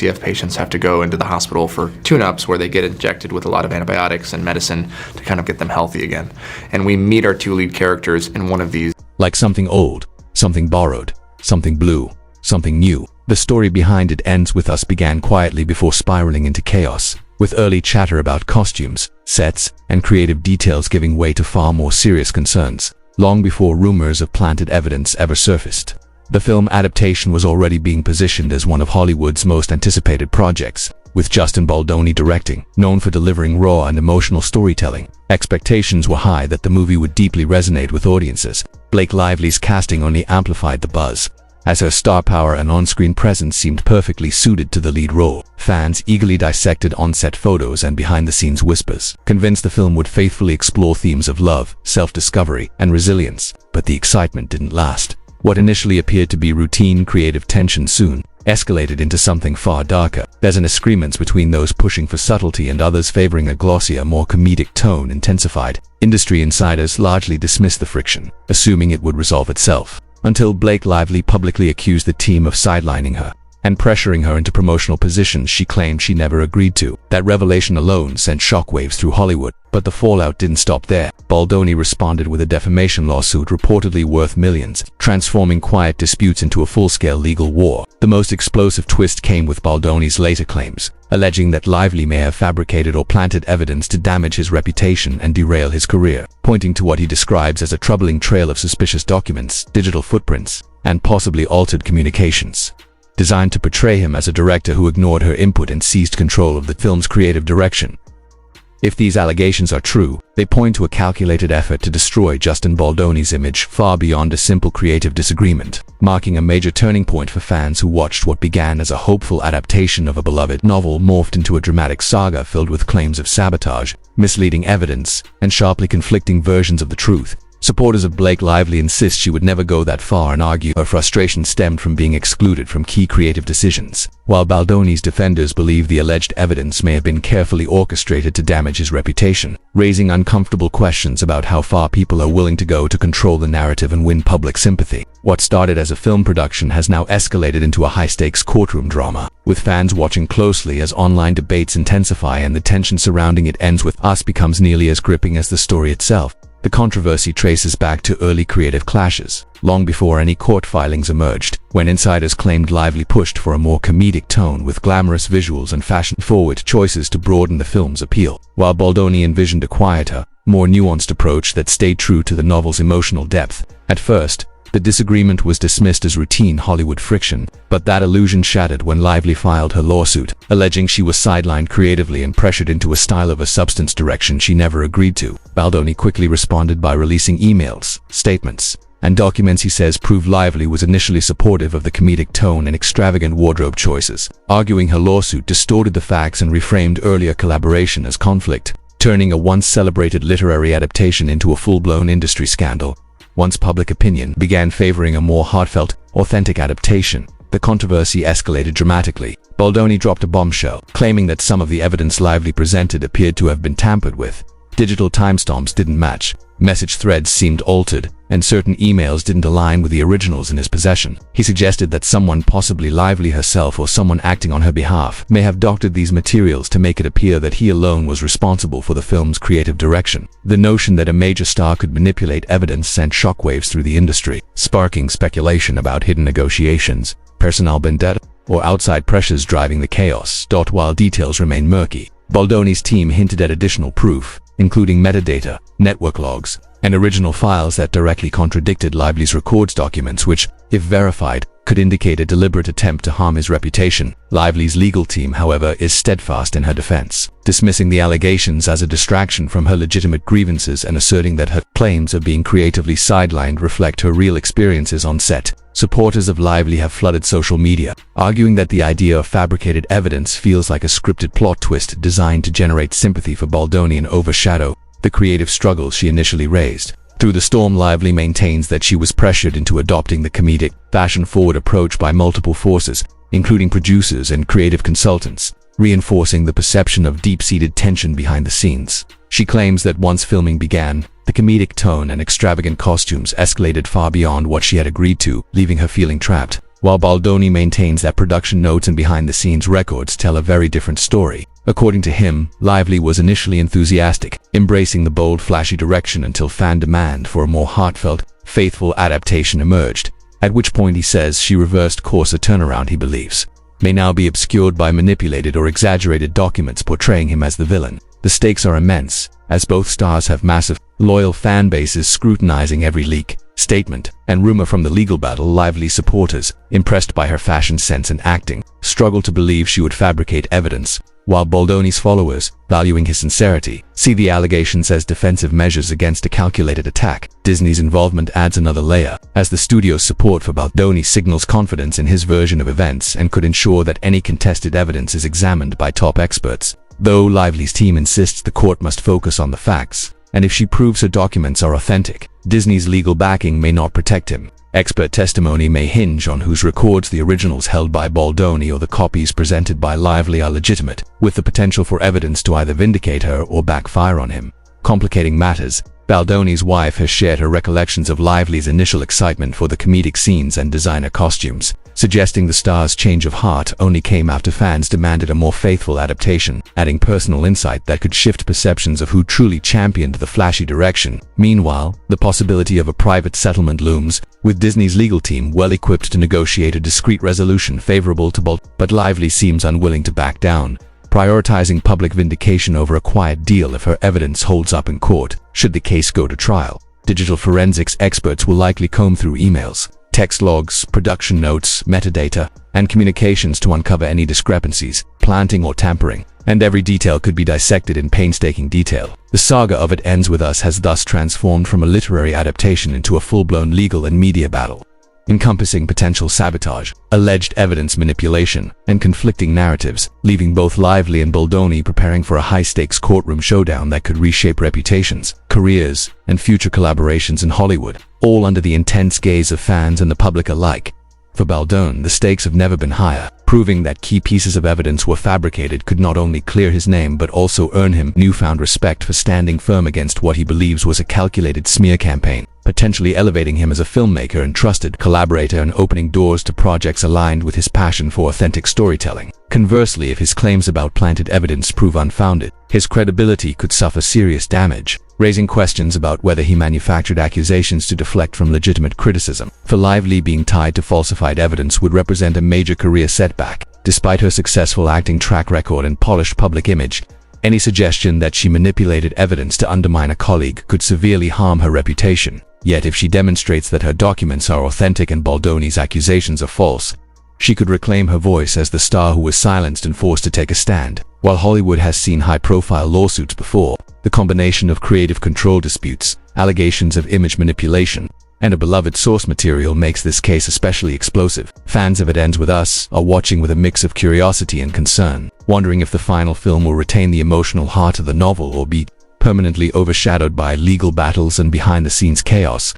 CF patients have to go into the hospital for tune-ups where they get injected with a lot of antibiotics and medicine to kind of get them healthy again. And we meet our two lead characters in one of these. Like something old, something borrowed, something blue, something new. The story behind it ends with us began quietly before spiraling into chaos, with early chatter about costumes, sets, and creative details giving way to far more serious concerns, long before rumors of planted evidence ever surfaced. The film adaptation was already being positioned as one of Hollywood's most anticipated projects, with Justin Baldoni directing, known for delivering raw and emotional storytelling. Expectations were high that the movie would deeply resonate with audiences. Blake Lively's casting only amplified the buzz, as her star power and on-screen presence seemed perfectly suited to the lead role. Fans eagerly dissected on-set photos and behind-the-scenes whispers, convinced the film would faithfully explore themes of love, self-discovery, and resilience. But the excitement didn't last. What initially appeared to be routine creative tension soon escalated into something far darker. There's an disagreement between those pushing for subtlety and others favoring a glossier, more comedic tone intensified. Industry insiders largely dismissed the friction, assuming it would resolve itself, until Blake Lively publicly accused the team of sidelining her and pressuring her into promotional positions she claimed she never agreed to. That revelation alone sent shockwaves through Hollywood, but the fallout didn't stop there. Baldoni responded with a defamation lawsuit reportedly worth millions, transforming quiet disputes into a full-scale legal war. The most explosive twist came with Baldoni's later claims, alleging that Lively may have fabricated or planted evidence to damage his reputation and derail his career, pointing to what he describes as a troubling trail of suspicious documents, digital footprints, and possibly altered communications, designed to portray him as a director who ignored her input and seized control of the film's creative direction. If these allegations are true, they point to a calculated effort to destroy Justin Baldoni's image far beyond a simple creative disagreement, marking a major turning point for fans who watched what began as a hopeful adaptation of a beloved novel morphed into a dramatic saga filled with claims of sabotage, misleading evidence, and sharply conflicting versions of the truth. Supporters of Blake Lively insist she would never go that far and argue her frustration stemmed from being excluded from key creative decisions, while Baldoni's defenders believe the alleged evidence may have been carefully orchestrated to damage his reputation, raising uncomfortable questions about how far people are willing to go to control the narrative and win public sympathy. What started as a film production has now escalated into a high-stakes courtroom drama, with fans watching closely as online debates intensify and the tension surrounding it ends with us becomes nearly as gripping as the story itself. The controversy traces back to early creative clashes, long before any court filings emerged, when insiders claimed Lively pushed for a more comedic tone with glamorous visuals and fashion-forward choices to broaden the film's appeal, while Baldoni envisioned a quieter, more nuanced approach that stayed true to the novel's emotional depth. At first, the disagreement was dismissed as routine Hollywood friction, but that illusion shattered when Lively filed her lawsuit, alleging she was sidelined creatively and pressured into a style of a substance direction she never agreed to. Baldoni quickly responded by releasing emails, statements, and documents he says prove Lively was initially supportive of the comedic tone and extravagant wardrobe choices, arguing her lawsuit distorted the facts and reframed earlier collaboration as conflict, turning a once celebrated literary adaptation into a full-blown industry scandal. Once public opinion began favoring a more heartfelt, authentic adaptation, the controversy escalated dramatically. Baldoni dropped a bombshell, claiming that some of the evidence Lively presented appeared to have been tampered with. Digital timestamps didn't match, message threads seemed altered, and certain emails didn't align with the originals in his possession. He suggested that someone, possibly Lively herself or someone acting on her behalf, may have doctored these materials to make it appear that he alone was responsible for the film's creative direction. The notion that a major star could manipulate evidence sent shockwaves through the industry, sparking speculation about hidden negotiations, personal vendetta, or outside pressures driving the chaos. While details remain murky, Baldoni's team hinted at additional proof, including metadata, network logs, and original files that directly contradicted Lively's records documents which, if verified, could indicate a deliberate attempt to harm his reputation. Lively's legal team, however, is steadfast in her defense, dismissing the allegations as a distraction from her legitimate grievances and asserting that her claims of being creatively sidelined reflect her real experiences on set. Supporters of Lively have flooded social media, arguing that the idea of fabricated evidence feels like a scripted plot twist designed to generate sympathy for Baldoni and overshadow the creative struggles she initially raised. Through the storm, Lively maintains that she was pressured into adopting the comedic, fashion-forward approach by multiple forces, including producers and creative consultants, reinforcing the perception of deep-seated tension behind the scenes. She claims that once filming began, the comedic tone and extravagant costumes escalated far beyond what she had agreed to, leaving her feeling trapped. while Baldoni maintains that production notes and behind-the-scenes records tell a very different story. According to him, Lively was initially enthusiastic, embracing the bold, flashy direction until fan demand for a more heartfelt, faithful adaptation emerged, at which point he says she reversed course. A turnaround he believes may now be obscured by manipulated or exaggerated documents portraying him as the villain. The stakes are immense, as both stars have massive, loyal fan bases scrutinizing every leak, statement, and rumor from the legal battle. Lively supporters, impressed by her fashion sense and acting, struggle to believe she would fabricate evidence, while Baldoni's followers, valuing his sincerity, see the allegations as defensive measures against a calculated attack. Disney's involvement adds another layer, as the studio's support for Baldoni signals confidence in his version of events and could ensure that any contested evidence is examined by top experts. Though Lively's team insists the court must focus on the facts, and if she proves her documents are authentic, Disney's legal backing may not protect him. Expert testimony may hinge on whose records the originals held by Baldoni or the copies presented by Lively are legitimate, with the potential for evidence to either vindicate her or backfire on him. Complicating matters, Baldoni's wife has shared her recollections of Lively's initial excitement for the comedic scenes and designer costumes, suggesting the star's change of heart only came after fans demanded a more faithful adaptation, adding personal insight that could shift perceptions of who truly championed the flashy direction. Meanwhile, the possibility of a private settlement looms, with Disney's legal team well equipped to negotiate a discreet resolution favorable to Baldoni, but Lively seems unwilling to back down, prioritizing public vindication over a quiet deal if her evidence holds up in court. Should the case go to trial, digital forensics experts will likely comb through emails, text logs, production notes, metadata, and communications to uncover any discrepancies, planting or tampering, and every detail could be dissected in painstaking detail. The saga of It Ends With Us has thus transformed from a literary adaptation into a full-blown legal and media battle, encompassing potential sabotage, alleged evidence manipulation, and conflicting narratives, leaving both Lively and Baldoni preparing for a high-stakes courtroom showdown that could reshape reputations, careers, and future collaborations in Hollywood, all under the intense gaze of fans and the public alike. For Baldoni, the stakes have never been higher. Proving that key pieces of evidence were fabricated could not only clear his name but also earn him newfound respect for standing firm against what he believes was a calculated smear campaign, potentially elevating him as a filmmaker and trusted collaborator and opening doors to projects aligned with his passion for authentic storytelling. Conversely, if his claims about planted evidence prove unfounded, his credibility could suffer serious damage, raising questions about whether he manufactured accusations to deflect from legitimate criticism. For Lively, being tied to falsified evidence would represent a major career setback. Despite her successful acting track record and polished public image, any suggestion that she manipulated evidence to undermine a colleague could severely harm her reputation. Yet if she demonstrates that her documents are authentic and Baldoni's accusations are false, she could reclaim her voice as the star who was silenced and forced to take a stand. While Hollywood has seen high-profile lawsuits before, the combination of creative control disputes, allegations of image manipulation, and a beloved source material makes this case especially explosive. Fans of It Ends With Us are watching with a mix of curiosity and concern, wondering if the final film will retain the emotional heart of the novel or be permanently overshadowed by legal battles and behind-the-scenes chaos.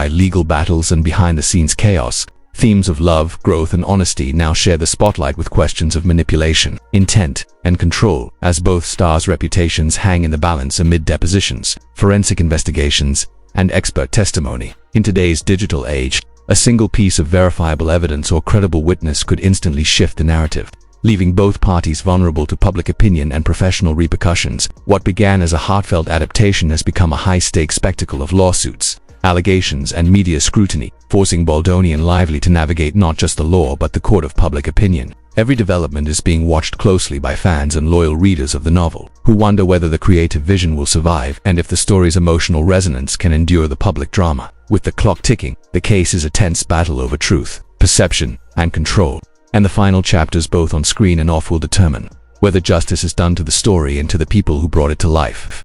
Themes of love, growth, and honesty now share the spotlight with questions of manipulation, intent, and control, as both stars' reputations hang in the balance amid depositions, forensic investigations, and expert testimony. In today's digital age, a single piece of verifiable evidence or credible witness could instantly shift the narrative, leaving both parties vulnerable to public opinion and professional repercussions. What began as a heartfelt adaptation has become a high-stakes spectacle of lawsuits, allegations, and media scrutiny, forcing Baldoni and Lively to navigate not just the law but the court of public opinion. Every development is being watched closely by fans and loyal readers of the novel, who wonder whether the creative vision will survive and if the story's emotional resonance can endure the public drama. With the clock ticking, the case is a tense battle over truth, perception, and control, and the final chapters both on screen and off will determine whether justice is done to the story and to the people who brought it to life.